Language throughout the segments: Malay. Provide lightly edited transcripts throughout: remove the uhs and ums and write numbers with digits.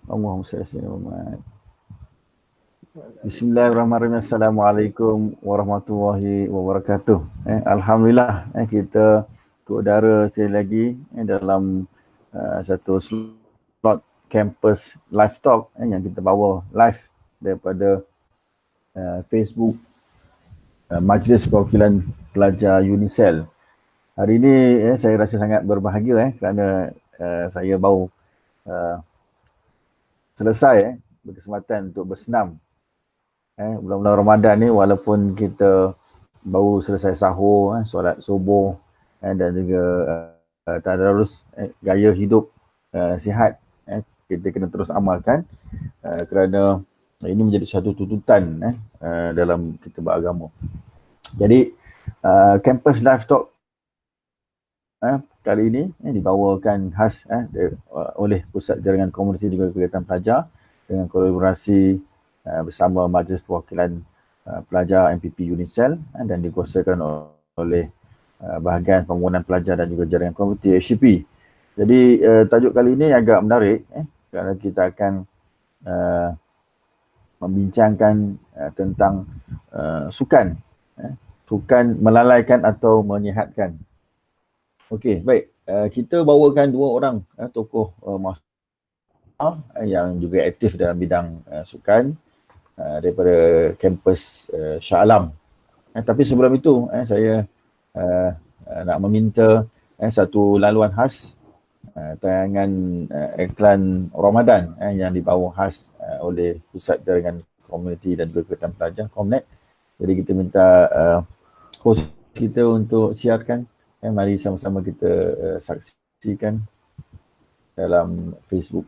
Allahumma salli ala sayyidina Muhammad. Bismillahirrahmanirrahim. Assalamualaikum warahmatullahi wabarakatuh. Alhamdulillah kita ke udara sekali lagi dalam satu slot campus live talk yang kita bawa live daripada Facebook Majlis Perwakilan Pelajar UNICEL. Hari ini saya rasa sangat berbahagia kerana saya baru selesai berkesempatan untuk bersenam bulan-bulan Ramadan ni, walaupun kita baru selesai sahur, solat subuh dan juga tadarus gaya hidup sihat, kita kena terus amalkan kerana ini menjadi satu tuntutan dalam kita beragama. Jadi campus live talk kali ini dibawakan khas oleh Pusat Jaringan Komuniti juga Kegiatan Pelajar dengan kolaborasi bersama Majlis Perwakilan Pelajar MPP UNICEL dan dikuasakan oleh Bahagian Pembangunan Pelajar dan juga Jaringan Komuniti HCP. Jadi tajuk kali ini agak menarik kerana kita akan membincangkan tentang sukan. Sukan melalaikan atau menyihatkan. Okey, baik. Kita bawakan dua orang tokoh yang juga aktif dalam bidang sukan daripada kampus Shah Alam. Tapi sebelum itu saya nak meminta satu laluan khas tayangan iklan Ramadan yang dibawa khas oleh Pusat Jaringan Komuniti dan juga Kegiatan Pelajar Komnet. Jadi kita minta host kita untuk siarkan. Mari sama-sama kita saksikan dalam Facebook.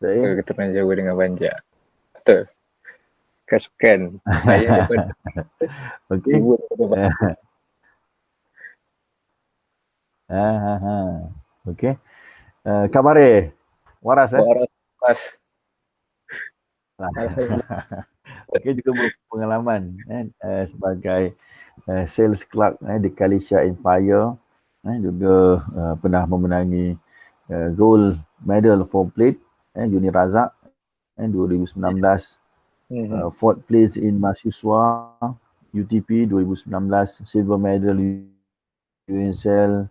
Zaim. Keturunan Jawa dengan Banjar. Betul. Sukan saya daripada Okey. ibu daripada Okey. Khabare. Waras Barat pas. Alhamdulillah. Okey, juga berpengalaman sebagai sales clerk di Kalisha Empire, juga pernah memenangi gold medal for plate Uni Razak 2019, fourth place in mahasiswa UTP 2019, silver medal UNICEL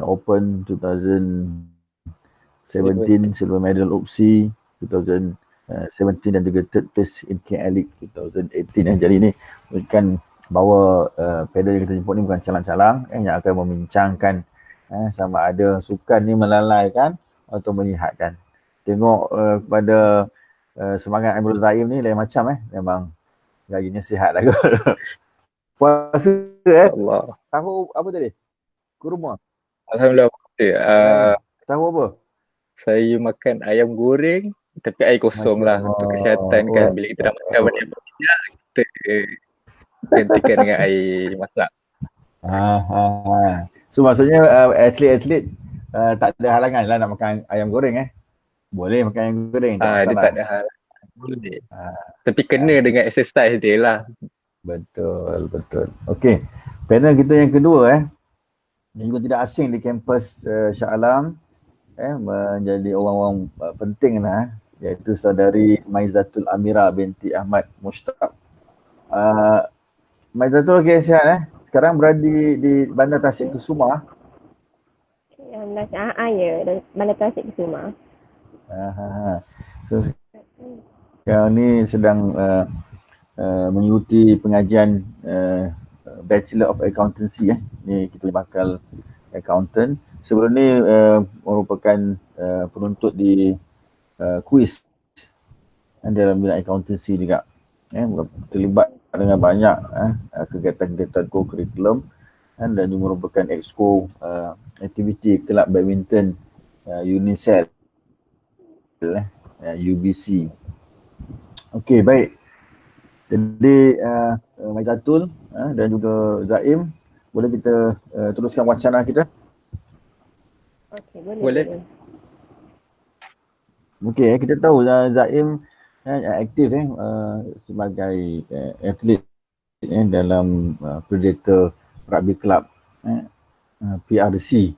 Open 2017, silver medal UPSI 2017 dan juga third place in KL League 2018. Jadi ni bukan bawa pedal yang kita jemput ni bukan calang-calang yang akan membincangkan sama ada sukan ni melalaikan atau menyihatkan. Tengok pada semangat Amirul Zaim ni lain macam memang laginya sihat lah kot. Puasa Allah. Tahu apa tadi? Kurma. Alhamdulillah. Tahu apa? Saya makan ayam goreng tapi air kosong lah untuk kesihatan kan. Bila kita dah makan banyak minyak, kita gantikan dengan air masak. So maksudnya atlet-atlet tak ada halangan lah nak makan ayam goreng Boleh makan ayam goreng, tak masalah. Dia tak ada hal. Boleh. Tapi kena dengan exercise dia lah. Betul. Okey. Panel kita yang kedua yang juga tidak asing di kampus Shah Alam menjadi orang-orang penting lah iaitu saudari Maizatul Amira binti Ahmad Mushtaq. Maizatul okey, sihat sekarang berada di Bandar Tasik Kusuma. Ya, Bandar Tasik Kusuma. So, sekarang ni sedang mengikuti pengajian Bachelor of Accountancy ni kita bakal accountant. Sebelum ni merupakan penuntut di kuis dalam bidang accountancy juga. Terlibat dengan banyak kegiatan-kegiatan co-curriculum dan juga merupakan exco aktiviti kelab badminton UNICEF UBC. Okey, baik. Jadi Maizatul dan juga Zaim, boleh kita teruskan wacana kita? Okey, boleh. Okey, kita tahu Zaim aktif sebagai atlet dalam Predator Rugby Club PRC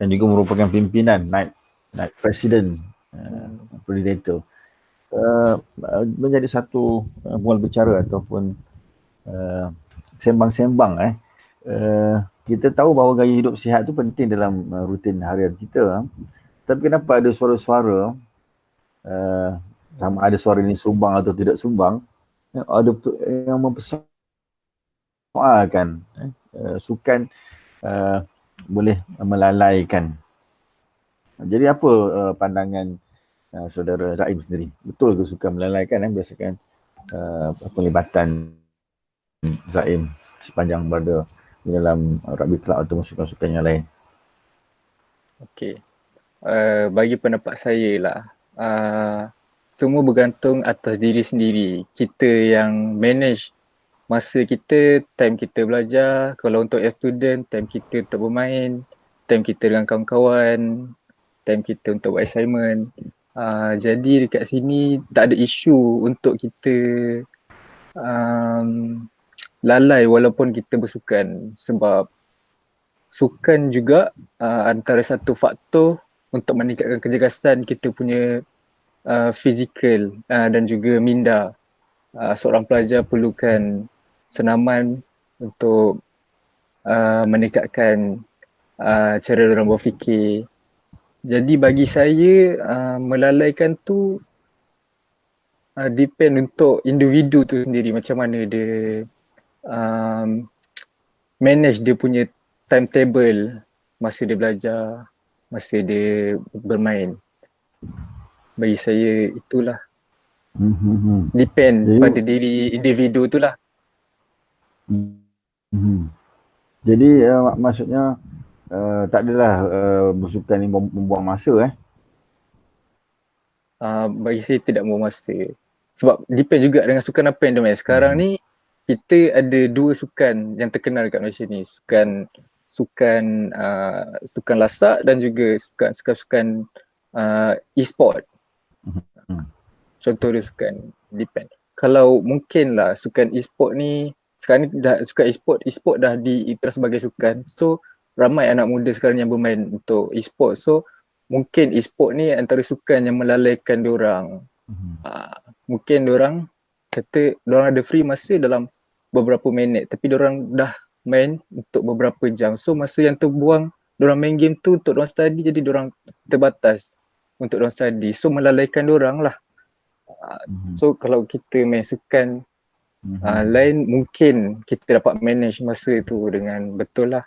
dan juga merupakan pimpinan night president Predator. Menjadi satu mual bicara ataupun sembang-sembang kita tahu bahawa gaya hidup sihat tu penting dalam rutin harian kita, tapi kenapa ada suara-suara sama ada suara ini sumbang atau tidak sumbang, ada yang mempersoalkan sukan boleh melalaikan. Jadi apa pandangan saudara Zaim sendiri? Betul ke sukan melalaikan berdasarkan pelibatan Zaim sepanjang berada dalam rugby club atau sukan-sukan yang lain? Okey. Bagi pendapat saya lah, semua bergantung atas diri sendiri. Kita yang manage masa kita, time kita belajar. Kalau untuk yang student, time kita untuk bermain, time kita dengan kawan-kawan, time kita untuk buat assignment. Jadi dekat sini tak ada isu untuk kita lalai walaupun kita bersukan, sebab sukan juga antara satu faktor untuk meningkatkan kecergasan kita punya fizikal dan juga minda. Seorang pelajar perlukan senaman untuk meningkatkan cara orang berfikir. Jadi bagi saya melalaikan tu depend untuk individu tu sendiri, macam mana dia manage dia punya timetable masa dia belajar, masa dia bermain. Bagi saya itulah. Depend pada diri individu tu lah. Jadi maksudnya tak adalah bersukan ni membuang masa bagi saya tidak membuang masa. Sebab depend juga dengan sukan apa yang dia main. Sekarang ni kita ada dua sukan yang terkenal dekat Malaysia ni. Sukan lasak dan juga sukan e-sport. Contoh dia sukan depend. Kalau mungkin lah sukan e-sport ni, sekarang ni dah sukan e-sport dah diiktiraf sebagai sukan. So ramai anak muda sekarang yang bermain untuk e-sport. So mungkin e-sport ni antara sukan yang melalaikan diorang. Mungkin diorang kata diorang ada free masa dalam beberapa minit, tapi diorang dah main untuk beberapa jam. So masa yang terbuang diorang main game tu untuk diorang study, jadi diorang terbatas untuk diorang study. So melalaikan diorang lah. So kalau kita main sukan lain, mungkin kita dapat manage masa tu dengan betul lah.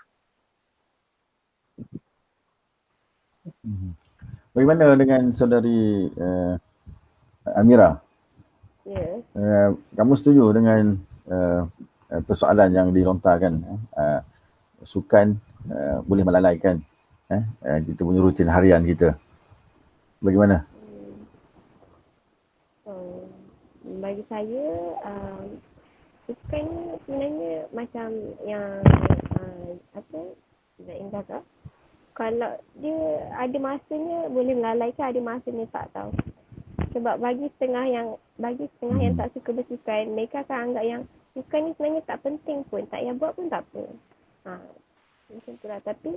Bagaimana dengan saudari Amira? Ya. Kamu setuju dengan persoalan yang dilontarkan, sukan boleh melalaikan kita punya rutin harian kita? Bagaimana? Bagi saya, sukan sebenarnya macam yang Zain kata, kalau dia ada masanya boleh melalaikan, ada masanya tak tahu. Sebab bagi setengah yang tak suka bersukan, mereka akan anggap yang sukan ni sebenarnya tak penting pun, tak payah buat pun tak apa. Macam tu lah. Tapi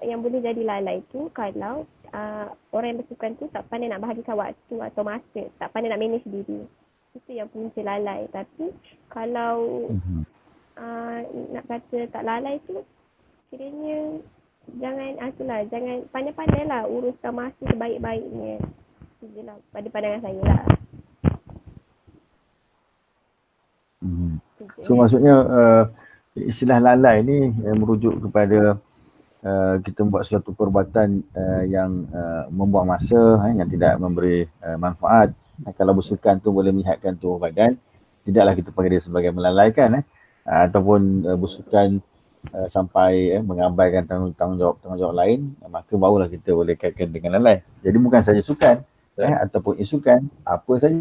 yang boleh jadi lalai tu kalau orang yang bersukan tu tak pandai nak bahagikan waktu atau masa, tak pandai nak manage diri. Itu yang punca lalai. Tapi kalau nak kata tak lalai tu, kiranya jangan pandai-pandai lah uruskan masa sebaik-baiknya. Itu lah pada pandangan saya lah. So maksudnya istilah lalai ni merujuk kepada kita membuat suatu perbuatan yang membuang masa, yang tidak memberi manfaat. Kalau bersukan tu boleh menyihatkan tubuh badan, tidaklah kita panggil dia sebagai melalaikan. Ataupun bersukan sampai mengabaikan tanggungjawab lain, maka barulah kita boleh kaitkan dengan lalai. Jadi bukan saja sukan ataupun isukan, apa saja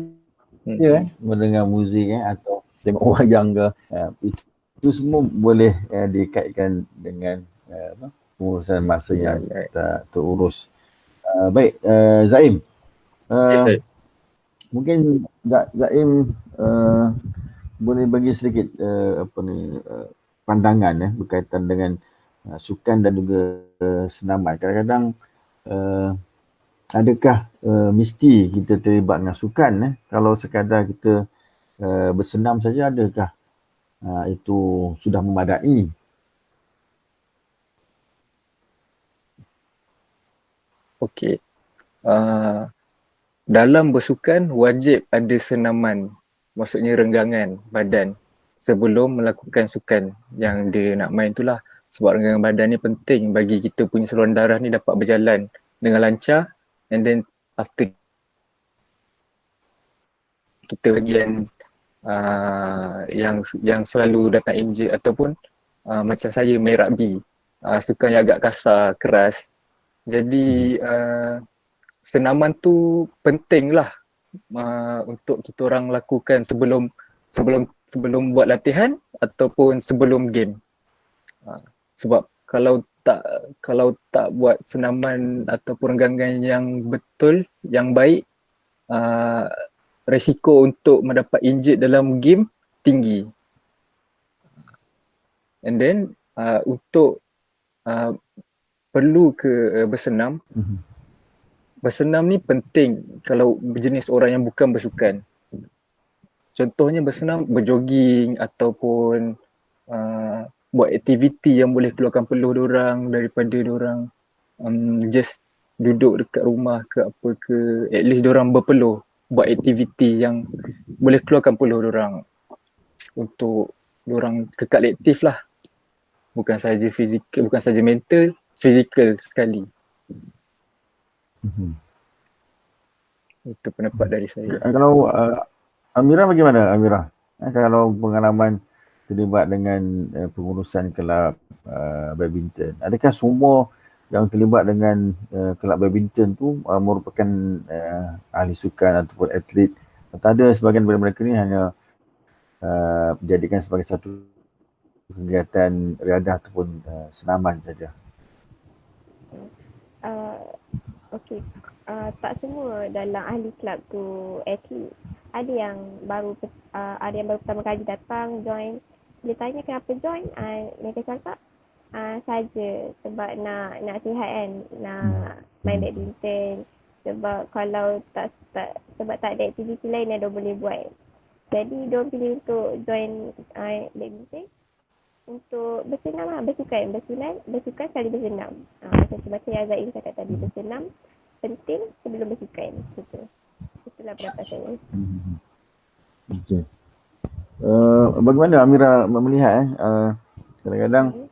mendengar muzik atau tengok wayang ke, itu semua boleh dikaitkan dengan pengurusan masa yang tak terurus. Baik, Zaim. Mungkin Zaim boleh bagi sedikit pandangan berkaitan dengan sukan dan juga senaman. Kadang-kadang adakah mesti kita terlibat dengan sukan? Kalau sekadar kita bersenam saja, adakah itu sudah memadai? Okey. Dalam bersukan wajib ada senaman, maksudnya renggangan badan sebelum melakukan sukan yang dia nak main tu lah. Sebab renggangan badan ni penting bagi kita punya saluran darah ni dapat berjalan dengan lancar, and then after kita bagian yang selalu datang injured ataupun macam saya main rugby, sukan yang agak kasar, keras. Jadi senaman tu penting lah untuk kita orang lakukan sebelum buat latihan ataupun sebelum game. Sebab kalau tak buat senaman ataupun renggangan yang betul, yang baik, risiko untuk mendapat injured dalam game tinggi. And then untuk perlu ke bersenam. Bersenam ni penting kalau berjenis orang yang bukan bersukan. Contohnya bersenam, berjoging ataupun buat aktiviti yang boleh keluarkan peluh diorang daripada diorang just duduk dekat rumah ke apa ke, at least diorang berpeluh, buat aktiviti yang boleh keluarkan peluh diorang untuk diorang kekal aktif lah. Bukan saja fizikal, bukan saja mental, fizikal sekali. Itu pendapat dari saya. Kalau Amira bagaimana, Amira? Kalau pengalaman terlibat dengan pengurusan kelab badminton, adakah semua yang terlibat dengan kelab badminton tu merupakan ahli sukan ataupun atlet, atau ada sebahagian daripada mereka ni hanya dijadikan sebagai satu kegiatan riadah ataupun senaman saja? Okey, tak semua dalam ahli kelab tu atlet. Ada yang baru pertama kali datang join. Dia tanya kenapa join, mereka cakap saja sebab nak sihat kan, nak main badminton. Sebab kalau sebab tak ada aktiviti lain yang dia boleh buat. Jadi dia pilih untuk join badminton untuk bersenam lah, bersukan sekali bersenam. Macam yang Azain cakap tadi, bersenam penting sebelum bersukan. Itulah pendapat saya. Okey. Bagaimana Amira melihat kadang-kadang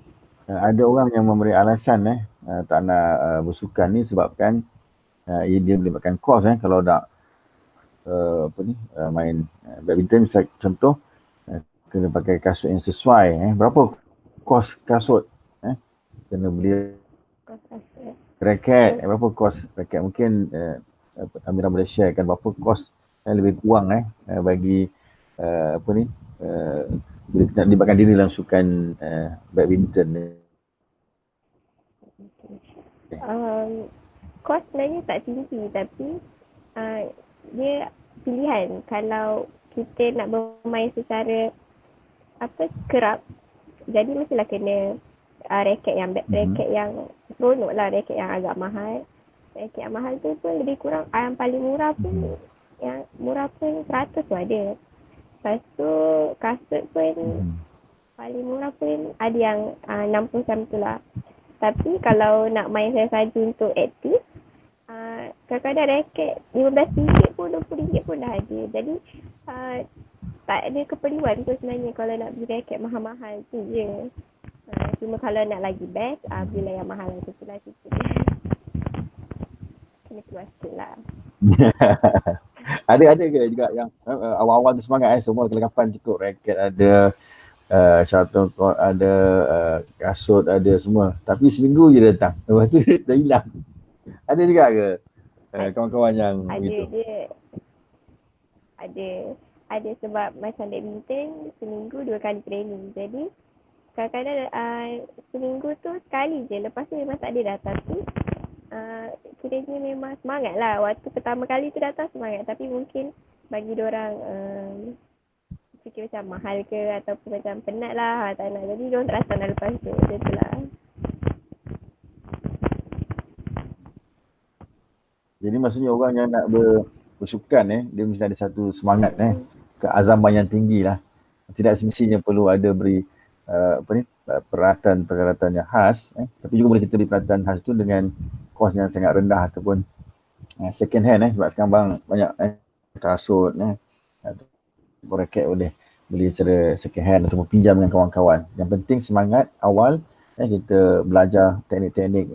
ada orang yang memberi alasan tak nak bersukan ni sebabkan dia melibatkan kos kalau nak main badminton, misal contoh kena pakai kasut yang sesuai. Berapa kos kasut? Kena beli raket. Berapa kos raket? Mungkin Amira boleh sharekan berapa kos lebih kurang bagi nak libatkan diri dalam sukan badminton ni. Kos sebenarnya tak tinggi, tapi dia pilihan. Kalau kita nak bermain secara kerap, jadi mestilah kena raket yang seronok lah, raket yang agak mahal. Raket yang mahal tu pun lebih kurang, yang paling murah pun 100 tu ada. Lepas tu kasut pun paling murah pun ada yang 60 macam tu lah. Tapi kalau nak main saja untuk aktif, kadang-kadang raket RM15 pun, RM20 pun dah ada. Jadi tak ada keperluan tu sebenarnya kalau nak beli raket mahal-mahal tu je. Cuma kalau nak lagi best, belilah yang mahal tu lah sikit. Kena keluar sikit lah. Ada ke juga yang awal-awal tu semangat semua kelengkapan cukup, raket ada, shuttle ada, kasut ada semua, tapi seminggu je datang, lepas tu dah hilang. Ada juga ke kawan-kawan yang begitu? Ada sebab macam badminton seminggu 2 kali training, jadi kadang-kadang seminggu tu sekali je, lepas tu memang tak ada datang. Tapi kiranya memang semangat lah. Waktu pertama kali tu datang semangat, tapi mungkin bagi diorang fikir macam mahal ke ataupun macam penat lah, tak nak, jadi diorang tak datang dah lepas tu. Macam tu lah. Jadi maksudnya orang yang nak bersukan dia mesti ada satu semangat keazaman yang tinggi lah. Tidak semestinya perlu ada beri peralatan yang khas, tapi juga boleh kita beri peralatan khas tu dengan kos yang sangat rendah ataupun second hand sebab sekarang banyak kasut ataupun raket boleh beli secara second hand ataupun pinjam dengan kawan-kawan. Yang penting semangat awal kita belajar teknik-teknik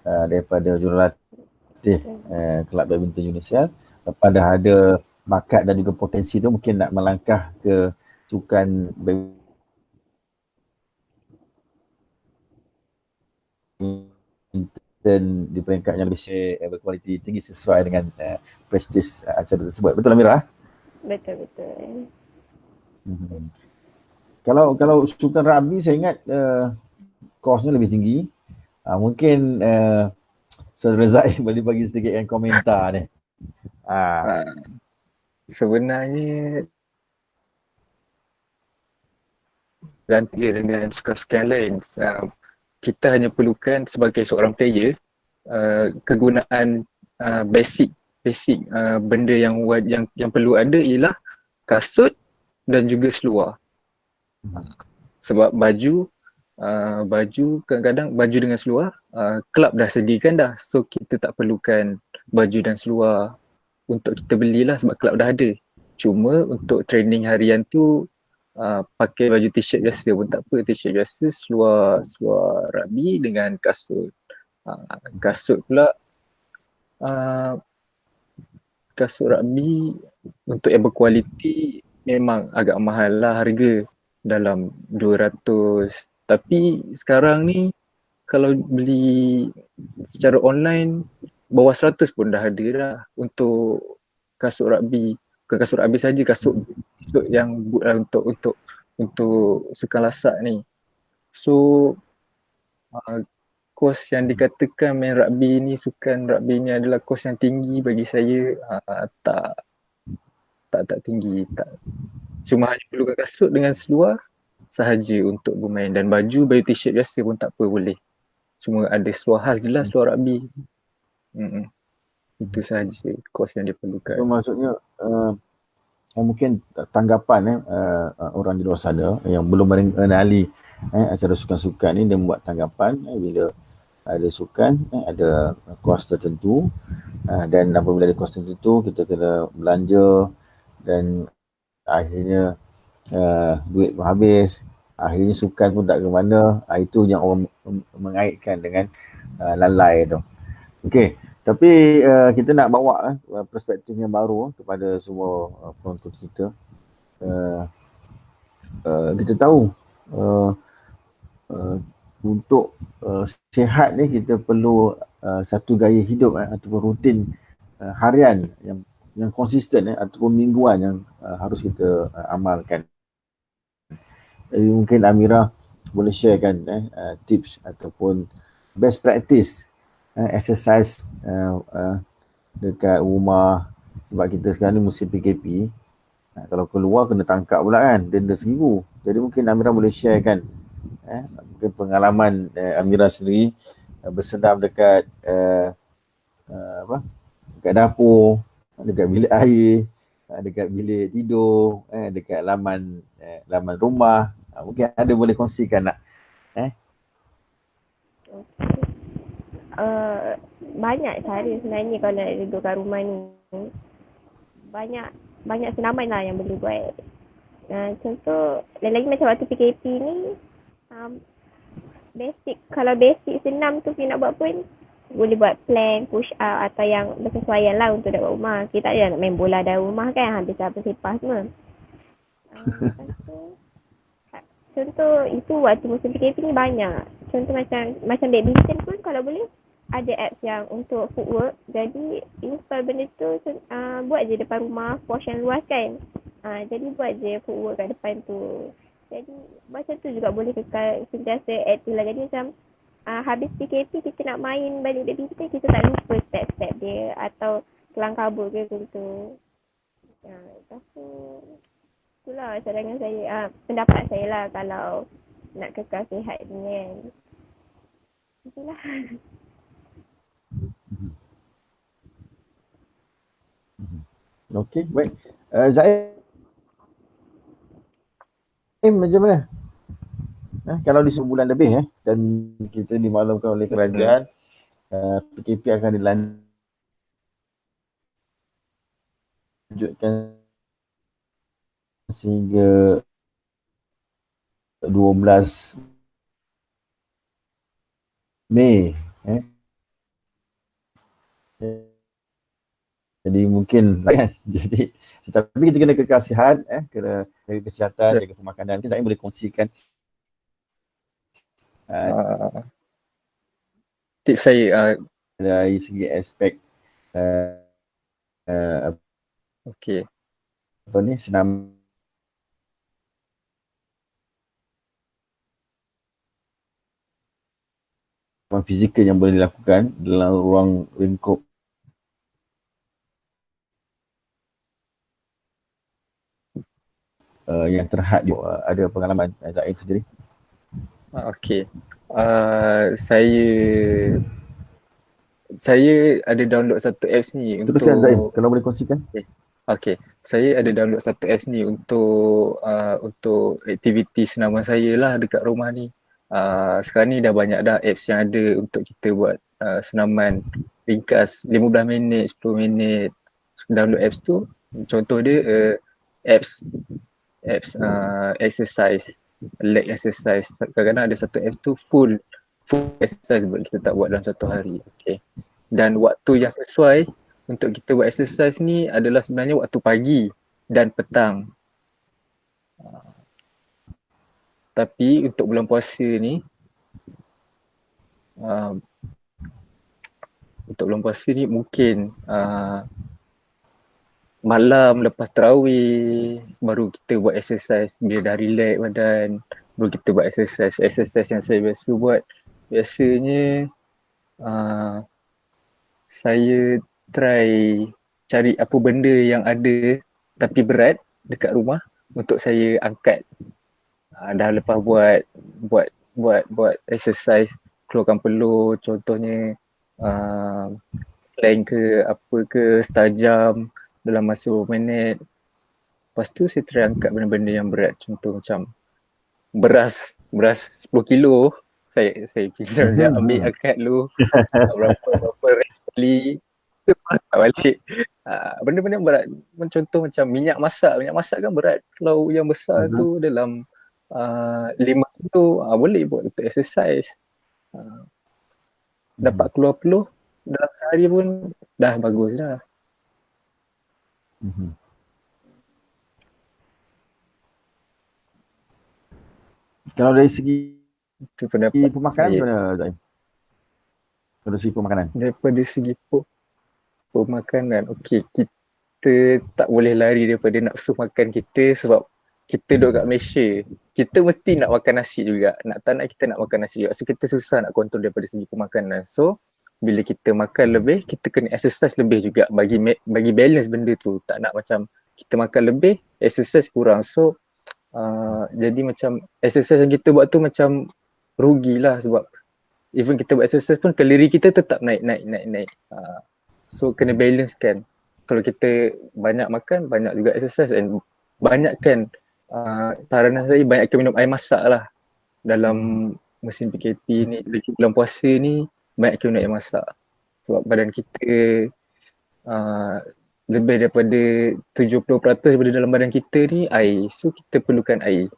daripada jurulatih kelab badminton UNISEL. Lepas dah ada bakat dan juga potensi tu, mungkin nak melangkah ke sukan badminton di peringkat yang lebih berkualiti tinggi sesuai dengan prestis acara tersebut. Betul Amira? Betul. Kalau sukan rugby saya ingat kosnya lebih tinggi. Mungkin Saudara Zaid boleh bagi sedikit komentar ni. Sebenarnya ganti dengan sukan-sukan lain. Kita hanya perlukan sebagai seorang player kegunaan basic benda yang perlu ada ialah kasut dan juga seluar. Sebab baju kadang-kadang baju dengan seluar kelab dah sediakan dah, so kita tak perlukan baju dan seluar untuk kita belilah sebab kelab dah ada. Cuma untuk training harian tu pakai baju t-shirt biasa pun tak apa, t-shirt biasa, seluar rugby dengan kasut. Kasut pula kasut rugby untuk yang berkualiti memang agak mahal lah, harga dalam 200. Tapi sekarang ni kalau beli secara online bawah 100 pun dah ada dah untuk kasut rugby. Bukan kasut rugby saja, kasut yang boot lah untuk sukan lasak ni. So kos yang dikatakan main rugby ni, sukan rugby ni adalah kos yang tinggi bagi saya, tak tinggi, tak. Cuma hanya perlukan kasut dengan seluar sahaja untuk bermain, dan baju t-shirt biasa pun tak apa, boleh. Cuma ada seluar khas je lah, seluar rugby. Itu sahaja kos yang diperlukan. So maksudnya mungkin tanggapan orang di luar sana yang belum mengenali acara sukan-sukan ni, dia membuat tanggapan bila ada sukan, ada kos tertentu, dan apabila ada kos tertentu kita kena belanja dan akhirnya duit pun habis, akhirnya sukan pun tak ke mana. Itu yang orang mengaitkan dengan lalai tu. Okey, tapi kita nak bawa perspektif yang baru kepada semua penonton kita. Kita tahu untuk sihat ni kita perlu satu gaya hidup ataupun rutin harian yang konsisten ataupun mingguan yang harus kita amalkan. Mungkin Amira boleh sharekan tips ataupun best practice exercise dekat rumah, sebab kita sekarang ni musim PKP. Kalau keluar kena tangkap pula kan, denda RM1,000. Jadi mungkin Amira boleh sharekan mungkin pengalaman Amira sendiri bersenam dekat dekat dapur, dekat bilik air, dekat bilik tidur, dekat laman rumah. Mungkin ada boleh kongsikan nak? Banyak cara sebenarnya kalau nak duduk kat rumah ni. Banyak senaman lah yang boleh buat. Contoh, lagi macam waktu PKP ni, kalau basic senam tu kita nak buat pun, boleh buat plank, push up atau yang bersesuaian lah untuk dekat rumah. Kita tak payah nak main bola dalam rumah kan, habis apa sepas semua. Contoh itu waktu musim PKP ni banyak. Contoh macam badminton pun kalau boleh ada apps yang untuk footwork. Jadi install benda tu, buat je depan rumah, porch yang luas kan. Jadi buat je footwork kat depan tu. Jadi macam tu juga boleh kekal sentiasa aktif lah. Jadi macam habis PKP kita nak main balik badminton, kita tak lupa step-step dia atau kelang kabut ke gitu. Lepas tu itulah cadangan saya, pendapat saya lah kalau nak kekal sihat ni kan. Itulah. Okey, baik. Zaim macam mana? Kalau di sebulan lebih dan kita dimaklumkan oleh kerajaan PKP akan dilanjutkan sehingga 12 Mei. Jadi mungkin kan. Jadi tapi kita kena kekal sihat, kena jaga kesihatan, jaga pemakanan. Mungkin saya boleh kongsikan tips saya dari segi aspek okey. apa ni, senam fizikal yang boleh dilakukan dalam ruang lingkup yang terhad. Ada pengalaman Zaid sendiri? Okey. Saya ada download satu apps ni untuk Zaid, kalau boleh kongsikan. Okey. Saya ada download satu apps ni untuk aktiviti senaman saya lah dekat rumah ni. Sekarang ni dah banyak dah apps yang ada untuk kita buat senaman ringkas 15 minit, 10 minit. Download apps tu, contoh dia apps exercise, leg exercise. Kadang-kadang ada satu apps tu full exercise kita tak buat dalam satu hari. Okay. Dan waktu yang sesuai untuk kita buat exercise ni adalah sebenarnya waktu pagi dan petang. Tapi untuk bulan puasa ni untuk bulan puasa ni mungkin malam lepas tarawih baru kita buat exercise, bila dah relax badan baru kita buat exercise yang saya biasa buat. Biasanya saya try cari apa benda yang ada tapi berat dekat rumah untuk saya angkat. Dah lepas buat exercise, keluarkan peluh, contohnya plank ke apa ke setajam dalam masa 20 minit. Lepas tu saya try angkat benda-benda yang berat, contoh macam beras 10 kilo. Saya pinjam dia, ambil angkat dulu berapa kali, angkat balik. Benda-benda yang berat, contoh macam minyak masak kan berat. Kalau yang besar tu dalam 5 kilo, boleh buat untuk exercise. Dapat keluar peluh dalam sehari pun dah bagus dah. Kalau dari segi Itu pendapat pemakanan saya. macam mana, Zaim? Dari segi pemakanan? Daripada segi pemakanan, okey, kita tak boleh lari daripada nafsu makan kita sebab kita duduk kat Malaysia. Kita mesti nak makan nasi juga. Tak nak kita nak makan nasi juga. So kita susah nak kontrol daripada segi pemakanan. So bila kita makan lebih, kita kena exercise lebih juga bagi balance benda tu. Tak nak macam kita makan lebih, exercise kurang. So jadi macam exercise yang kita buat tu macam rugilah sebab even kita buat exercise pun kalori kita tetap naik. So kena balance kan. Kalau kita banyak makan, banyak juga exercise, and banyakkan saranan saya banyakkan minum air masak lah dalam musim PKP ni, lagi bulan puasa ni banyakkan minum air masak sebab badan kita lebih daripada 70% daripada dalam badan kita ni air. So kita perlukan air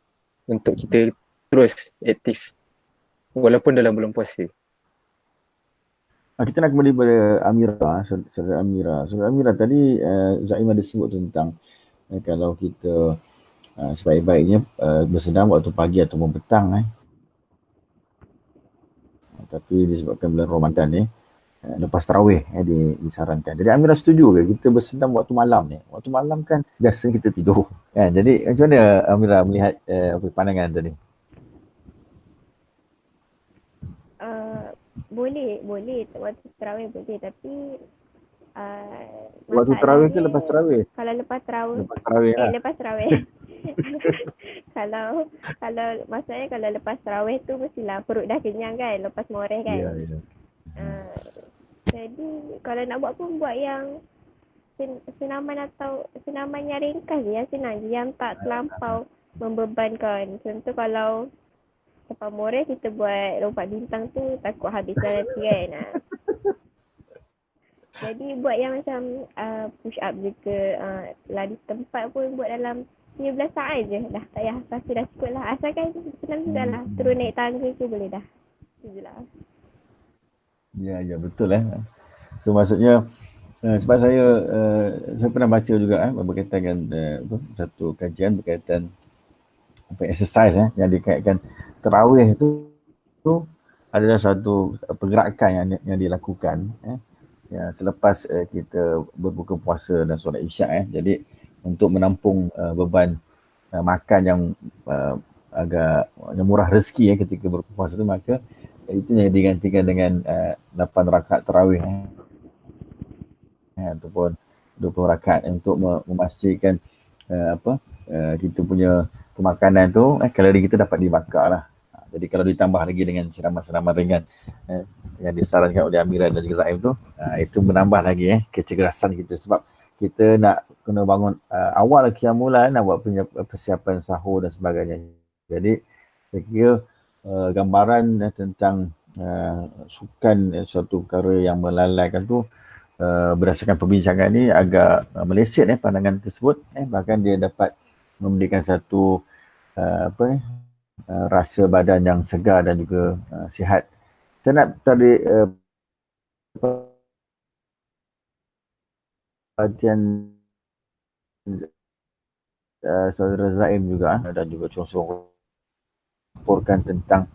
untuk kita terus aktif walaupun dalam bulan puasa. Kita nak kembali pada Amira, saudara Amira. Saudara Amira tadi Zaim ada sebut tentang kalau kita sebaik-baiknya bersenam waktu pagi ataupun petang. Tapi disebabkan bulan Ramadan ni, lepas tarawih disarankan. Jadi Amira setuju ke kita bersenam waktu malam ni? Waktu malam kan biasa kita tidur. Kan? Jadi macam mana Amira melihat pandangan tadi? Boleh waktu tarawih boleh, tapi waktu tarawih ke lepas tarawih? Kalau lepas tarawih. Lepas tarawih lah. Lepas tarawih. kalau maksudnya kalau lepas tarawih tu mestilah perut dah kenyang kan, lepas moreh kan. Ya. Jadi kalau nak buat pun buat yang senaman atau senaman yang ringkas je, yang senang je, yang tak terlampau membebankan. Contoh kalau lepas moreh kita buat lompat bintang tu takut habiskan nanti kan. Jadi buat yang macam push up je ke, lari tempat pun buat dalam 15 saat je dah, tak payah rasa dah cukup lah. Asalkan senang juga lah, turun naik tangga tu boleh dah. Itu je lah. Ya betul So maksudnya sebab saya pernah baca juga berkaitan dengan satu kajian berkaitan exercise yang dikaitkan tarawih tu adalah satu pergerakan yang dilakukan ya selepas kita berbuka puasa dan solat isyak jadi untuk menampung beban makan yang agak yang murah rezeki ketika berbuka puasa tu, maka itu yang digantikan dengan 8 rakaat tarawih ataupun 20 rakaat untuk memastikan kita punya pemakanan tu kalori kita dapat dibakar lah. Jadi kalau ditambah lagi dengan siraman-siraman ringan yang disarankan oleh Amira dan juga Zaim tu, itu menambah lagi kecergasan kita sebab kita nak kena bangun awal qiyamul nak buat persiapan sahur dan sebagainya. Jadi saya kira gambaran tentang sukan suatu perkara yang melalaikan tu berdasarkan perbincangan ni agak meleset pandangan tersebut, bahkan dia dapat memberikan satu rasa badan yang segar dan juga sihat. Saya nak tarik perhatian saudara Zaim juga dan juga Chong Song laporkan tentang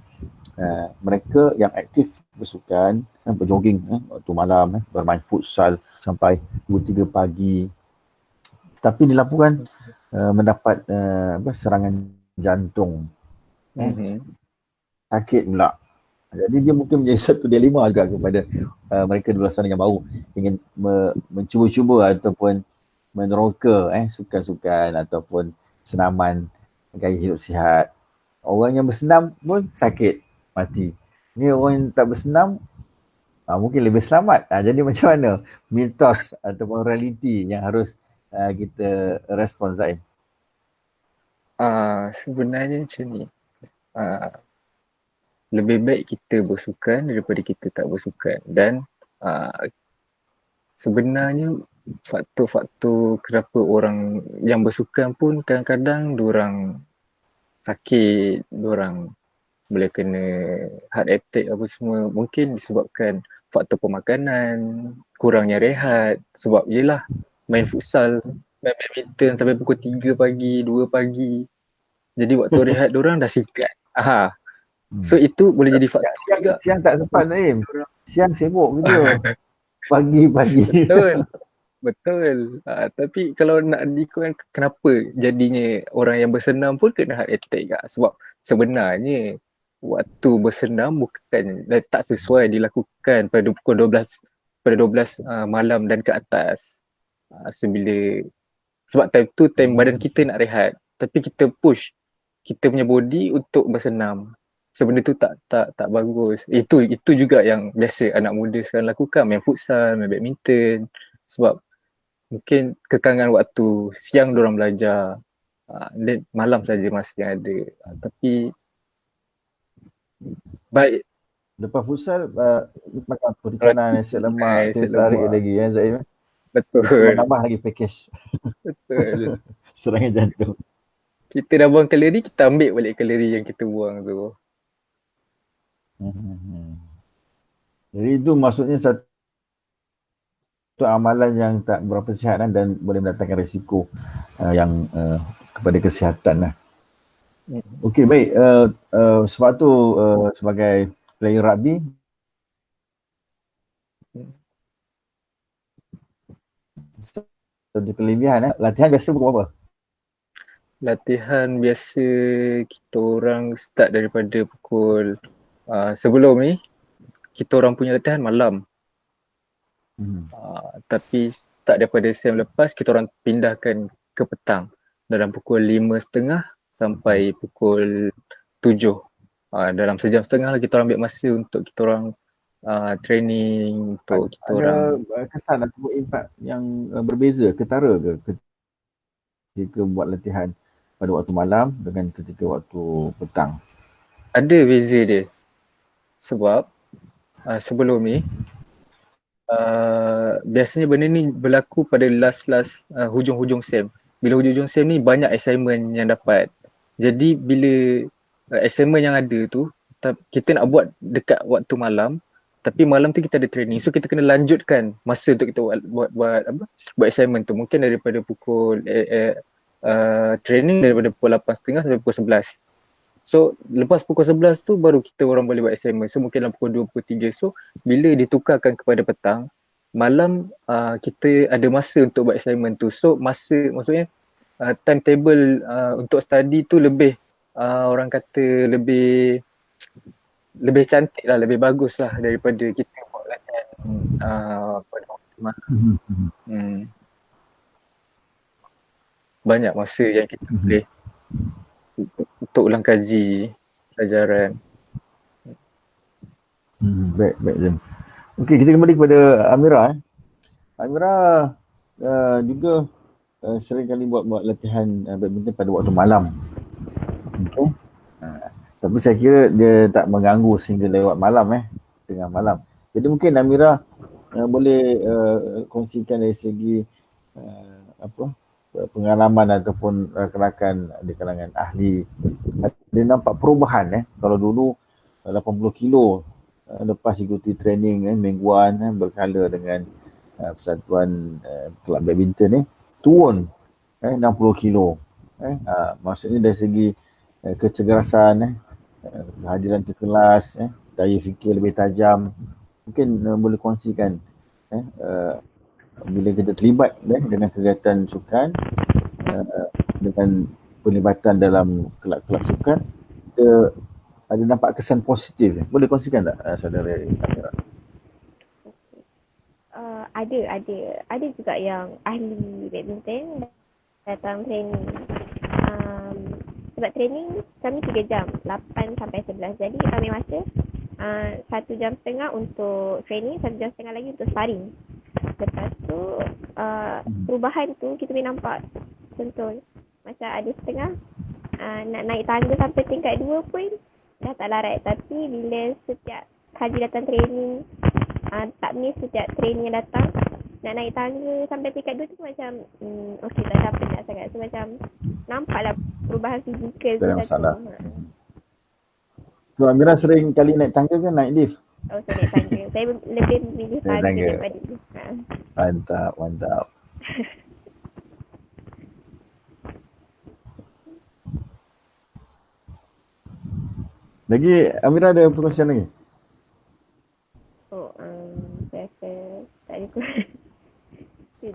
mereka yang aktif bersukan, berjogging waktu malam, bermain futsal sampai 2-3 pagi. Tapi dilaporkan mendapat serangan jantung, sakit pula. Jadi dia mungkin menjadi satu dilema agak kepada mereka di luar sana yang baru ingin mencuba-cuba ataupun meneroka sukan-sukan ataupun senaman gaya hidup sihat. Orang yang bersenam pun sakit, mati. Ni orang yang tak bersenam mungkin lebih selamat. Jadi macam mana mitos ataupun realiti yang harus kita respon, Zaim? Sebenarnya macam ni. Lebih baik kita bersukan daripada kita tak bersukan. Dan sebenarnya faktor-faktor kenapa orang yang bersukan pun kadang-kadang diorang sakit, diorang boleh kena heart attack apa semua, mungkin disebabkan faktor pemakanan, kurangnya rehat. Sebab yelah main futsal, main badminton sampai pukul 3 pagi, 2 pagi. Jadi waktu rehat diorang dah singkat. So itu boleh jadi faktor juga. Siang tak sempat, Naim. Siang sibuk kerja. Pagi-pagi. Betul. Tapi kalau nak diikutkan kenapa jadinya orang yang bersenam pun kena heart attack tak? Sebab sebenarnya waktu bersenam bukan tak sesuai dilakukan pada pukul 12 malam dan ke atas. Sebab time tu time badan kita nak rehat, tapi kita push kita punya body untuk bersenam. Sebenarnya tu tak bagus. Itu juga yang biasa anak muda sekarang lakukan, main futsal, main badminton. Sebab mungkin kekangan waktu siang diorang belajar, dan malam saja masa yang ada. Tapi baik lepas futsal makan perikanan, nasi lemak, tarik lagi Zaim. Betul. Tambah lagi package. Betul. Serangan jantung. Kita dah buang kalori, kita ambil balik kalori yang kita buang tu. Jadi itu maksudnya satu amalan yang tak berapa sihat dan boleh mendatangkan risiko yang kepada kesihatan lah. Okey, baik. Sebab tu sebagai player rugby, satu kelebihan latihan biasa pukul berapa? Latihan biasa kita orang start daripada pukul sebelum ni kita orang punya latihan malam. Tapi start daripada SEM lepas kita orang pindahkan ke petang dalam pukul 5.30 sampai pukul 7. Dalam sejam setengah lah kita orang ambil masa untuk kita orang training untuk kita orang. Ada kesan atau impak yang berbeza, ketara ke ketika buat latihan pada waktu malam dengan ketika waktu petang? Ada beza dia. Sebab sebelum ni biasanya benda ni berlaku pada last hujung-hujung SEM. Bila hujung-hujung SEM ni banyak assignment yang dapat. Jadi bila assignment yang ada tu kita nak buat dekat waktu malam, tapi malam tu kita ada training. So kita kena lanjutkan masa untuk kita buat assignment tu. Mungkin daripada pukul training daripada pukul 8.30 sampai pukul 11. So lepas pukul 11 tu baru kita orang boleh buat assignment. So mungkin dalam pukul 2, pukul 3. So bila ditukarkan kepada petang, malam kita ada masa untuk buat assignment tu. So maksudnya timetable untuk study tu lebih orang kata lebih cantik lah, lebih bagus lah daripada kita buat latihan pada waktu malam. Banyak masa yang kita boleh untuk ulang kaji pelajaran. Baik Zim. Okey, kita kembali kepada Amira. Amira juga sering kali buat latihan badminton pada waktu malam. Okay. Tapi saya kira dia tak mengganggu sehingga lewat malam tengah malam. Jadi mungkin Amira boleh kongsikan dari segi pengalaman ataupun rakan-rakan di kalangan ahli. Dia nampak perubahan kalau dulu 80 kilo lepas ikuti training mingguan berkala dengan persatuan kelab badminton turun 60 kilo. Maksudnya dari segi kecegerasan kehadiran ke kelas, daya fikir lebih tajam. Mungkin boleh kongsikan bila kita terlibat dengan kegiatan sukan, dengan pelibatan dalam kelab-kelab sukan, kita ada nampak kesan positif. Boleh kongsikan tak saudara Amira? Ada juga yang ahli badminton datang training. Sebab training kami 3 jam, 8 sampai 11. Jadi kita ambil masa 1 jam setengah untuk training, 1 jam setengah lagi untuk sparring. Lepas tu perubahan tu kita boleh nampak. Contoh macam ada setengah nak naik tangga sampai tingkat 2 pun dah tak larat. Tapi bila setiap kali datang training, tak miss setiap training yang datang, nak naik tangga sampai tingkat 2 tu macam okey, tak penat sangat. So macam nampaklah perubahan fizikal tu. Tak ada masalah. So Amira sering kali naik tangga ke naik lift? Oh, saya naik tangga. Saya lebih memilih tangga daripada lift. Mantap. Lagi Amira ada perkongsian lagi? Saya rasa tak ada pun.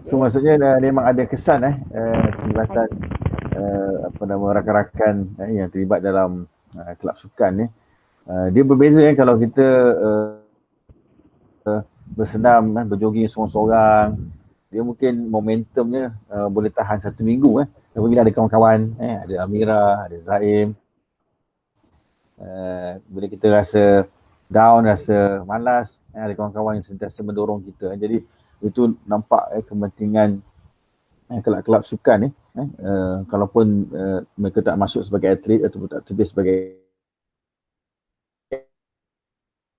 So maksudnya memang ada kesan terlibatan rakan-rakan yang terlibat dalam kelab sukan ni. Dia berbeza kalau kita bersenam, berjoging seorang-seorang. Dia mungkin momentumnya boleh tahan 1 minggu. Apabila ada kawan-kawan, ada Amira, ada Zaim. Bila kita rasa down, rasa malas, ada kawan-kawan yang sentiasa mendorong kita. Jadi itu nampak kepentingan kelab-kelab sukan ni. Kalaupun mereka tak masuk sebagai atlet ataupun tak terbiasa sebagai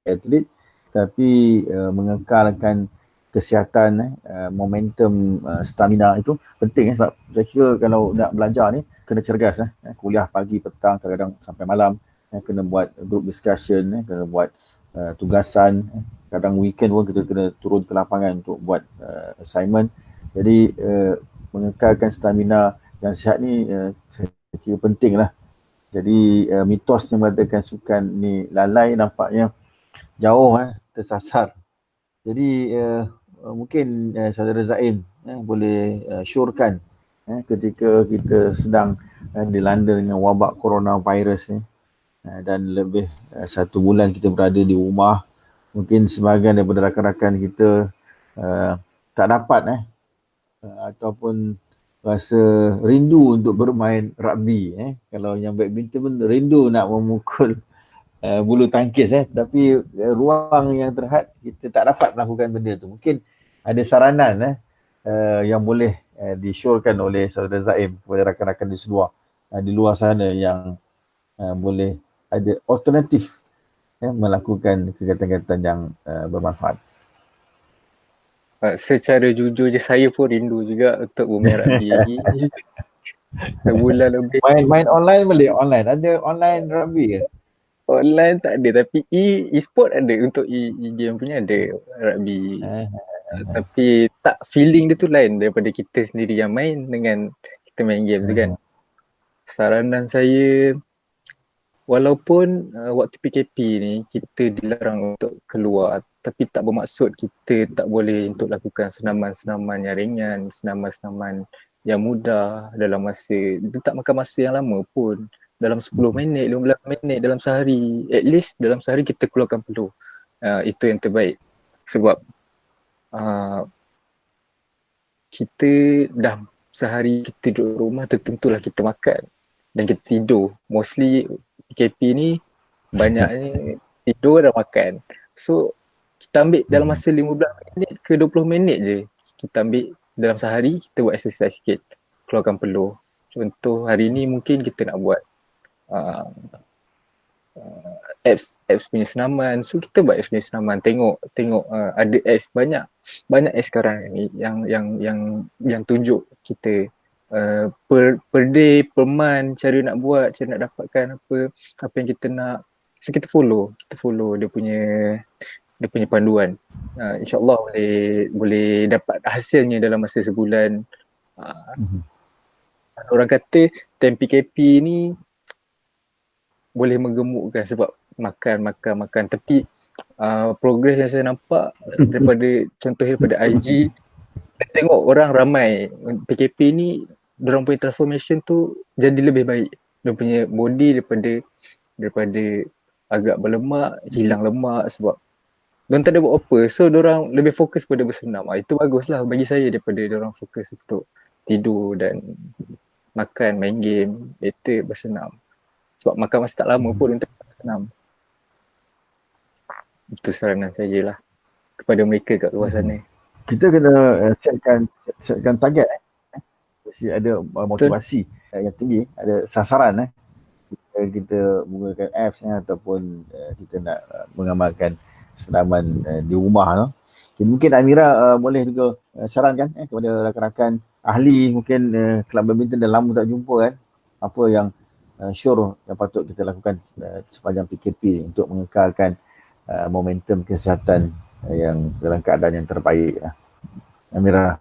atlet, tapi mengekalkan kesihatan, momentum, stamina itu penting. Sebab saya kira kalau nak belajar ni kena cergas. Kuliah pagi, petang, kadang-kadang sampai malam, kena buat group discussion, kena buat tugasan, kadang weekend pun kita kena turun ke lapangan untuk buat assignment. Jadi mengekalkan stamina yang sihat ni saya kira penting lah. Jadi mitos yang mengatakan sukan ni lalai nampaknya jauh tersasar. Jadi mungkin saudara Zaim boleh syorkan ketika kita sedang dilanda dengan wabak coronavirus ni, dan lebih 1 bulan kita berada di rumah, mungkin sebahagian daripada rakan-rakan kita tak dapat ataupun rasa rindu untuk bermain rugby. Kalau yang badminton pun rindu nak memukul bulu tangkis, tapi ruang yang terhad kita tak dapat melakukan benda tu. Mungkin ada saranan yang boleh disyorkan oleh saudara Zaim kepada rakan-rakan di luar sana yang boleh ada alternatif melakukan kegiatan-kegiatan yang bermanfaat. Secara jujur je saya pun rindu juga untuk bermain rugby lagi. Sebulan lebih. Main online boleh? Online? Ada online rugby ke? Online tak ada, tapi e-sport ada. Untuk e-game punya ada rugby. Tapi tak, feeling dia tu lain daripada kita sendiri yang main dengan kita main game tu kan. Saranan saya, walaupun waktu PKP ni kita dilarang untuk keluar, tapi tak bermaksud kita tak boleh untuk lakukan senaman-senaman yang ringan, senaman-senaman yang mudah dalam masa, dia tak makan masa yang lama pun. Dalam 10 minit, 15 minit dalam sehari, at least dalam sehari kita keluarkan peluh. Itu yang terbaik. Sebab kita dah sehari kita duduk rumah, tertentulah kita makan dan kita tidur. Mostly PKP ni banyaknya tidur dan makan. So kita ambil dalam masa 15 minit ke 20 minit je. Kita ambil dalam sehari, kita buat exercise sikit, keluarkan peluh. Contoh hari ni mungkin kita nak buat apps punya senaman. So kita buat apps punya senaman, tengok ada apps banyak apps sekarang ni yang tunjuk kita per day, per month, cara nak buat, cara nak dapatkan apa yang kita nak. So kita follow dia punya panduan. InsyaAllah boleh dapat hasilnya dalam masa sebulan. Orang kata time PKP ni boleh menggemukkan sebab makan. Tapi progress yang saya nampak daripada IG, saya tengok orang ramai PKP ni, diorang punya transformation tu jadi lebih baik. Dia punya body daripada agak berlemak, hilang lemak sebab diorang tak ada buat apa. So diorang lebih fokus pada bersenam. Itu baguslah bagi saya daripada diorang fokus untuk tidur dan makan, main game, later bersenam. Sebab makan masa tak lama pun untuk bersenam. Itu saranan saya lah kepada mereka kat luar sana. Kita kena setkan target. Mesti ada motivasi yang tinggi, ada sasaran. Kita menggunakan apps ataupun kita nak mengamalkan senaman di rumah. Mungkin Amira boleh juga sarankan kepada rakan-rakan ahli mungkin kelab badminton dah lama tak jumpa kan, apa yang sure yang patut kita lakukan sepanjang PKP untuk mengekalkan momentum kesihatan yang dalam keadaan yang terbaik. Amira.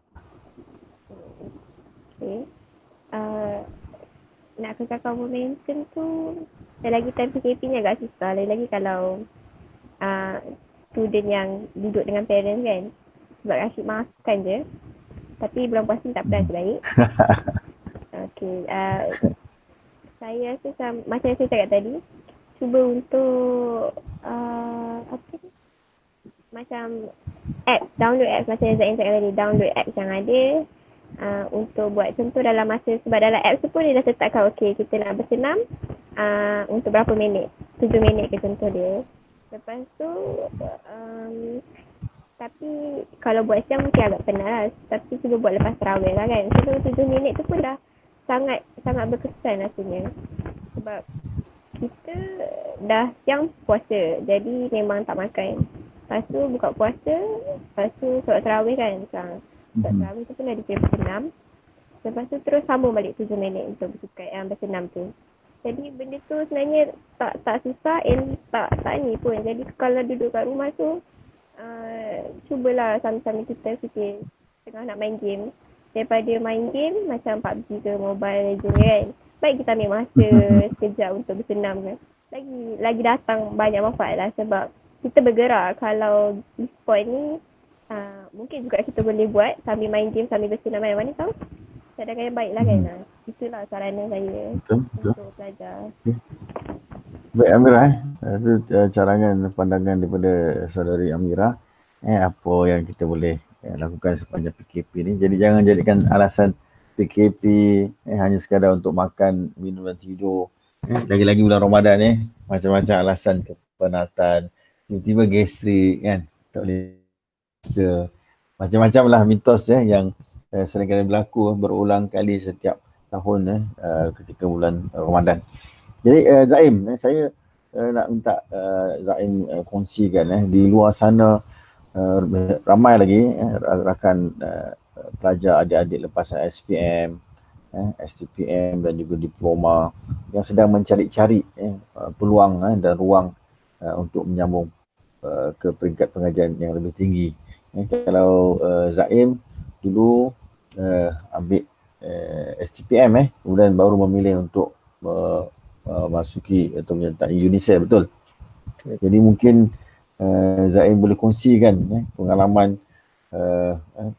Okay. Nak kekalkan momentum tu lagi time PKP ni agak susah. Lagi kalau student yang duduk dengan parents kan, sebab asyik makan je. Tapi bulan puasa tak pernah terbaik. Okay. Saya rasa macam yang saya cakap tadi, cuba untuk macam app, download apps macam yang Zain cakap tadi, download apps yang ada untuk buat contoh dalam masa, sebab dalam apps tu pun dia dah tetapkan okay kita nak bersenam untuk berapa minit, 7 minit ke contoh dia. Lepas tu tapi kalau buat siang mungkin agak penat lah, tapi cuba buat lepas tarawih lah kan. So 7 minit tu pun dah sangat berkesan rasanya, sebab kita dah siang puasa jadi memang tak makan. Lepas tu buka puasa, lepas tu solat tarawih kan. Solat tarawih tu pun ada kira bersenam. Lepas tu terus sambung balik 7 minit untuk bersenam tu. Jadi benda tu sebenarnya tak susah tak ni pun. Jadi kalau duduk kat rumah tu cubalah sambil kita fikir tengah nak main game. Daripada main game macam PUBG ke Mobile Legends kan, baik kita ambil masa sekejap untuk bersenam kan. Lagi datang banyak manfaat lah, sebab kita bergerak. Kalau e-sport ni mungkin juga kita boleh buat sambil main game, sambil bersenam, mana tahu cadangan yang baik lah kan. Itulah saranan saya untuk pelajar. Baik Amira, itu carangan pandangan daripada saudari Amira. Apa yang kita boleh lakukan sepanjang PKP ni. Jadi jangan jadikan alasan PKP hanya sekadar untuk makan, minum dan tidur. Lagi-lagi bulan Ramadan macam-macam alasan, kepenatan, tiba-tiba gastrik kan, tak boleh rasa. Macam-macam lah mitos yang sering kali berlaku berulang kali setiap tahun ketika bulan Ramadan. Jadi Zaim, saya nak minta Zaim kongsikan di luar sana ramai lagi rakan pelajar adik-adik lepasan SPM, STPM dan juga diploma yang sedang mencari-cari peluang dan ruang untuk menyambung ke peringkat pengajian yang lebih tinggi. Kalau Zaim dulu ambil STPM kemudian baru memilih untuk masuki atau menyertai UNICEF, betul? Jadi mungkin Zaim boleh kongsikan pengalaman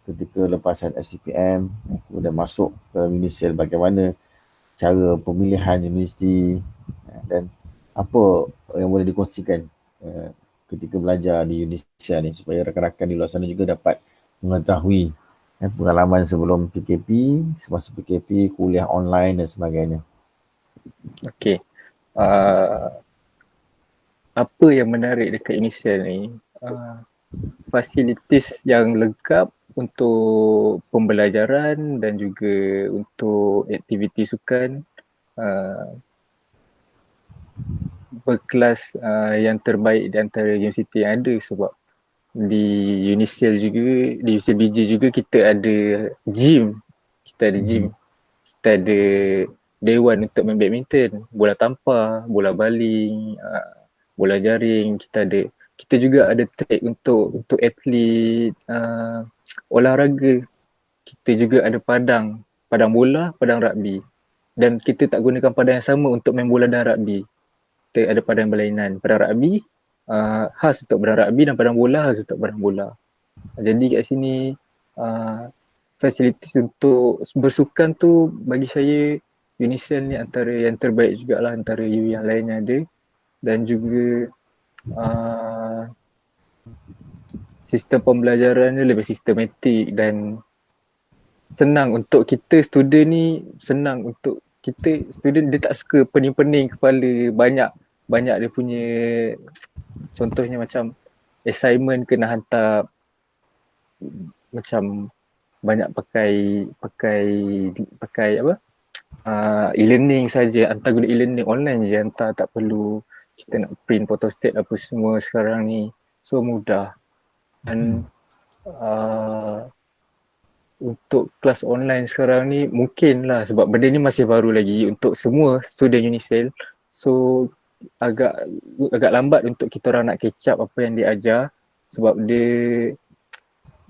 ketika lepasan STPM kemudian masuk ke UNICEF, bagaimana cara pemilihan universiti dan apa yang boleh dikongsikan ketika belajar di UNICEF ni, supaya rakan-rakan di luar sana juga dapat mengetahui pengalaman sebelum PKP, semasa PKP, kuliah online dan sebagainya. Okey. Apa yang menarik dekat UNICEF ni, fasilitis yang lengkap untuk pembelajaran dan juga untuk aktiviti sukan, berkelas yang terbaik di antara universiti yang ada. Sebab di UNICEF juga, di UNICEF BG juga kita ada gym. Kita ada dewan untuk main badminton, bola tampar, bola baling, bola jaring. Kita juga ada track untuk atlet olahraga. Kita juga ada padang bola, padang rugby. Dan kita tak gunakan padang yang sama untuk main bola dan rugby. kita ada padang berlainan. Padang rugby khas untuk padang rugby dan padang bola khas untuk padang bola. Jadi kat sini facilities untuk bersukan tu bagi saya Unicel ni antara yang terbaik jugalah antara U yang lain yang ada. Dan juga sistem pembelajarannya lebih sistematik dan senang untuk kita student ni, senang untuk kita student. Dia tak suka pening-pening kepala, banyak dia punya, contohnya macam assignment kena hantar macam banyak pakai apa e-learning saja, hantar guna e-learning online je hantar, tak perlu kita nak print photostat apa semua sekarang ni, so mudah. Dan untuk kelas online sekarang ni mungkin lah sebab benda ni masih baru lagi untuk semua student Unicel, so agak lambat untuk kita orang nak catch up apa yang dia ajar sebab dia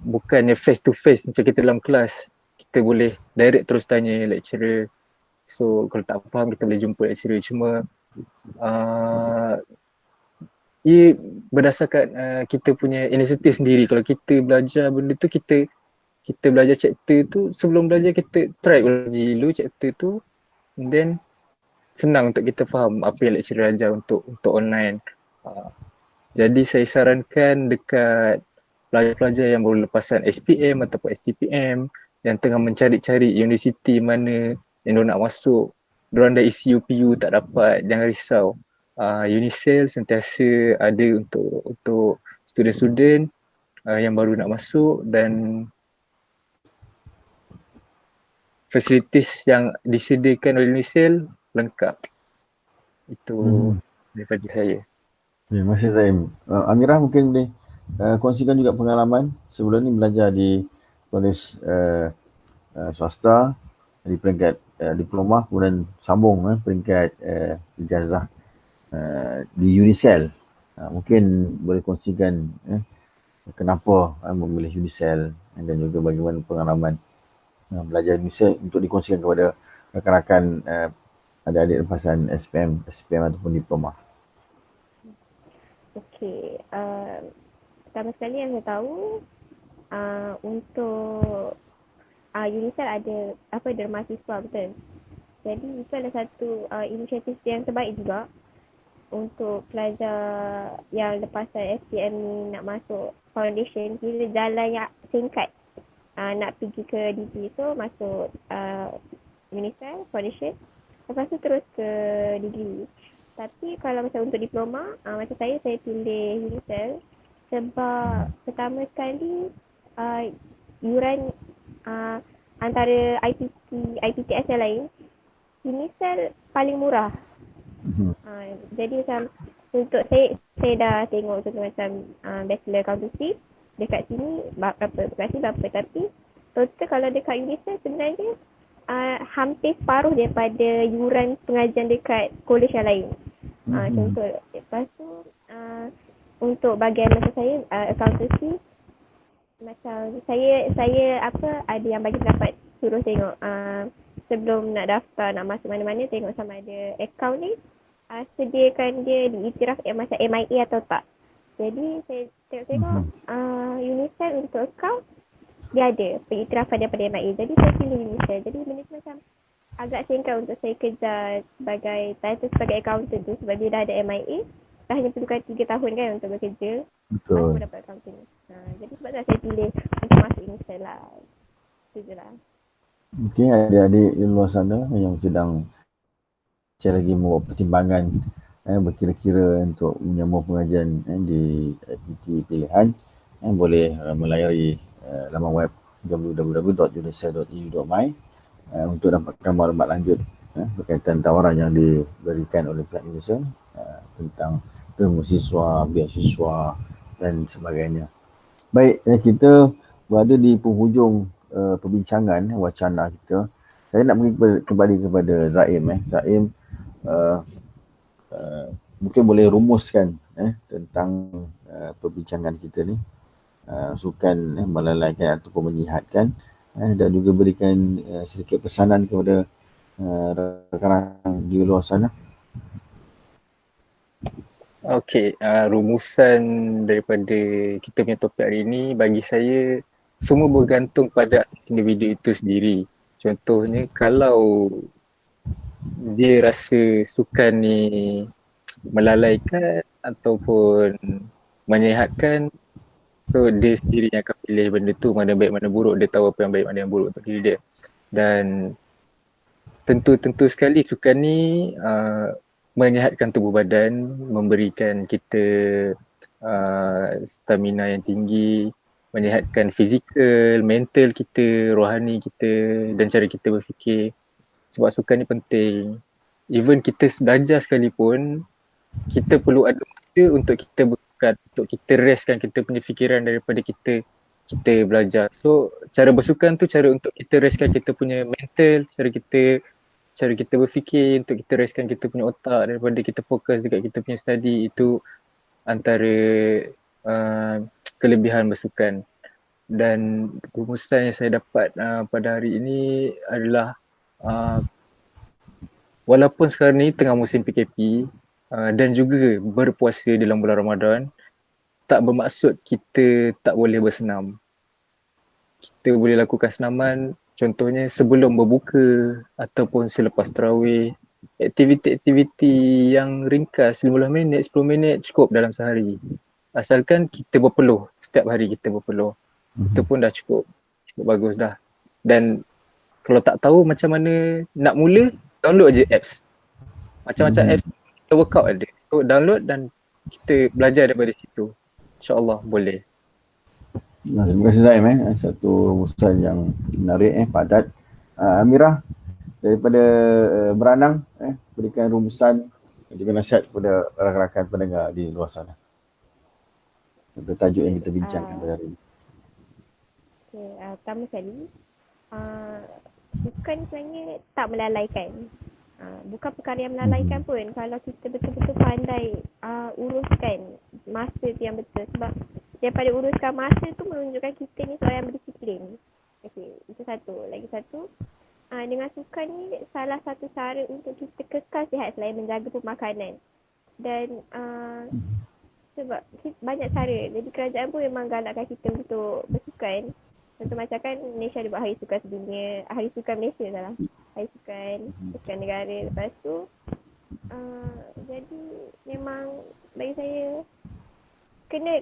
bukannya face to face macam kita dalam kelas. Kita boleh direct terus tanya lecturer, so kalau tak faham kita boleh jumpa lecturer. Cuma ia berdasarkan kita punya inisiatif sendiri. Kalau kita belajar benda tu, kita belajar chapter tu, sebelum belajar kita try uji dulu chapter tu, and then senang untuk kita faham apa yang lecturer ajar untuk online. Jadi saya sarankan dekat pelajar-pelajar yang baru lepasan SPM ataupun STPM yang tengah mencari-cari universiti mana yang diorang nak masuk, diorang dah isi UPU tak dapat, jangan risau. Unicel sentiasa ada untuk student-student yang baru nak masuk, dan fasilitis yang disediakan oleh Unicel lengkap. Itu daripada saya. Terima kasih Zaim. Amirah mungkin boleh kongsikan juga pengalaman sebelum ni belajar di kolej swasta di peringkat diploma, kemudian sambung peringkat ijazah di Unicel. Mungkin boleh kongsikan kenapa memilih Unicel dan juga bagaimana pengalaman belajar Unicel untuk dikongsikan kepada rakan-rakan adik-adik lepasan SPM ataupun diploma. Okey, pertama sekali yang saya tahu untuk Unicel ada derma siswa, betul. Jadi itu adalah satu inisiatif yang terbaik juga untuk pelajar yang lepasan SPM ni nak masuk foundation. Bila jalan yang singkat nak pergi ke degree, so masuk Unicel foundation, lepas tu terus ke degree. Tapi kalau macam untuk diploma, macam saya pilih Unicel sebab pertama sekali yuran antara IPTS yang lain, Unicel paling murah. Jadi macam untuk saya dah tengok contoh macam bachelor accountancy dekat sini berapa, tapi total kalau dekat Unicel sebenarnya hampir separuh daripada yuran pengajian dekat kolej yang lain. Contoh, lepas tu untuk bahagian macam saya accountancy, macam saya ada yang bagi pendapat suruh tengok sebelum nak daftar nak masuk mana-mana, tengok sama ada account ni sediakan dia diiktiraf macam MIA atau tak. Jadi saya tengok Unicel untuk account dia ada pengiktirafan daripada MIA. Jadi saya pilih Unicel. Jadi benda tu macam agak singkat untuk saya kejar sebagai title sebagai accountant tu sebab dia dah ada MIA. Dah hanya perlukan 3 tahun kan untuk bekerja. Betul. Baru dapat accountant. Jadi sebab tu saya pilih untuk masuk Unicel lah. Itu je lah. Mungkin adik-adik di luar sana yang sedang saya lagi membuat pertimbangan berkira-kira untuk menyambung pengajian di aktiviti pilihan, boleh melayari laman web www.unicel.edu.my untuk dapatkan maklumat lanjut berkaitan tawaran yang diberikan oleh pihak Unicel tentang ilmu siswa, beasiswa dan sebagainya. Baik, kita berada di penghujung perbincangan wacana kita. Saya nak kembali kepada Zaim. Zaim mungkin boleh rumuskan tentang perbincangan kita ni, sukan melalaikan ataupun menyihatkan, dan juga berikan sedikit pesanan kepada rakan-rakan di luar sana. Okey, rumusan daripada kita punya topik hari ini bagi saya semua bergantung pada individu itu sendiri. Contohnya kalau dia rasa sukan ni melalaikan ataupun menyihatkan, so dia sendiri yang akan pilih benda tu, mana baik mana buruk. Dia tahu apa yang baik mana yang buruk untuk diri dia. Dan tentu sekali sukan ni menyihatkan tubuh badan, memberikan kita stamina yang tinggi, menyihatkan fizikal, mental kita, rohani kita dan cara kita berfikir. Sebab sukan ni penting. Even kita belajar sekalipun, kita perlu ada masa untuk kita bersukan, untuk kita restkan kita punya fikiran daripada kita belajar. So cara bersukan tu cara untuk kita restkan kita punya mental, cara kita berfikir, untuk kita restkan kita punya otak daripada kita fokus dekat kita punya study. Itu antara kelebihan bersukan. Dan rumusan yang saya dapat pada hari ini adalah walaupun sekarang ni tengah musim PKP dan juga berpuasa dalam bulan Ramadan, tak bermaksud kita tak boleh bersenam. Kita boleh lakukan senaman, contohnya sebelum berbuka ataupun selepas tarawih. Aktiviti-aktiviti yang ringkas 15 minit, 10 minit cukup dalam sehari. Asalkan kita berpeluh, setiap hari kita berpeluh. Itu pun dah cukup bagus dah. Dan kalau tak tahu macam mana nak mula, download je apps. Macam-macam apps kita workout ada. So download dan kita belajar daripada situ. InsyaAllah boleh. Terima kasih Zaim. Satu rumusan yang menarik, padat. Amirah daripada Beranang, berikan rumusan juga nasihat kepada rakan-rakan pendengar di luar sana. Tajuk yang kita bincangkan pada hari ini. Pertama sekali, sukan sebenarnya tak melalaikan. Bukan perkara yang melalaikan pun kalau kita betul-betul pandai uruskan masa tu yang betul. Sebab daripada uruskan masa tu menunjukkan kita ni seorang yang berdisiplin. Okey, itu satu. Lagi satu, dengan sukan ni salah satu cara untuk kita kekal sihat selain menjaga pemakanan. Dan sebab banyak cara. Jadi kerajaan pun memang galakkan kita untuk bersukan. Contoh macam kan Malaysia ada buat Hari Sukan Sedunia, Hari Sukan Malaysia salah. Hari Sukan Negara. Lepas tu jadi memang bagi saya kena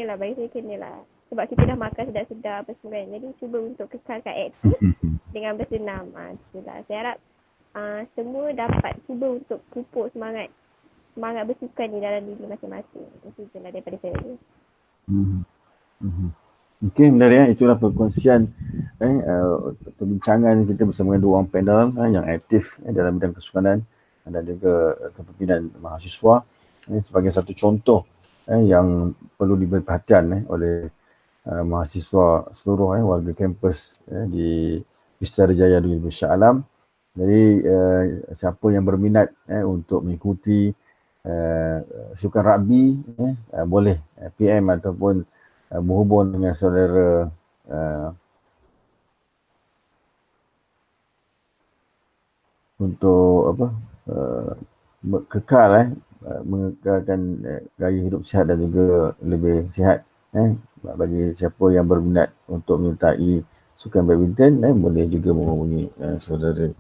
lah, bagi saya kena lah. Sebab kita dah makan sedap-sedap apa semua kan. Jadi cuba untuk kekalkan aktif dengan bersenam. Itulah. Saya harap semua dapat cuba untuk pupuk semangat bersukan di dalam diri masing-masing. Itu je lah daripada saya. Okey, benar itulah perkongsian perbincangan kita bersama dengan dua orang panel yang aktif dalam bidang kesukanan dan juga kepimpinan mahasiswa sebagai satu contoh yang perlu diberi perhatian oleh mahasiswa seluruh warga kampus di Vista Rejaya dan Shah Alam. Jadi siapa yang berminat untuk mengikuti sukan rugby boleh PM ataupun berhubung dengan saudara untuk kekal mengekalkan gaya hidup sihat dan juga lebih sihat. Bagi siapa yang berminat untuk menyertai sukan badminton boleh juga menghubungi saudara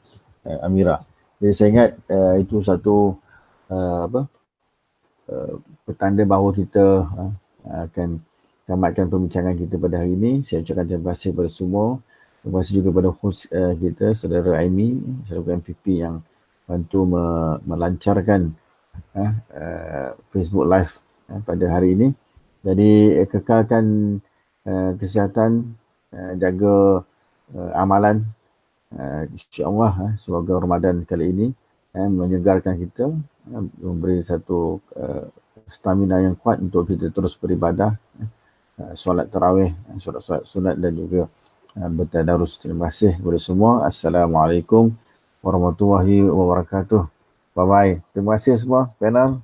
Amirah. Jadi saya ingat itu satu petanda bahawa kita akan tamatkan perbincangan kita pada hari ini. Saya ucapkan terima kasih kepada semua. Terima kasih juga kepada host kita, saudara Aimi, saudara MPP yang bantu melancarkan Facebook Live pada hari ini. Jadi kekalkan kesihatan, jaga amalan. InsyaAllah semoga Ramadan kali ini menyegarkan kita, memberi satu stamina yang kuat untuk kita terus beribadah, solat tarawih, solat sunat dan juga bertadarus. Terima kasih kepada semua. Assalamualaikum warahmatullahi wabarakatuh. Bye bye. Terima kasih semua panel.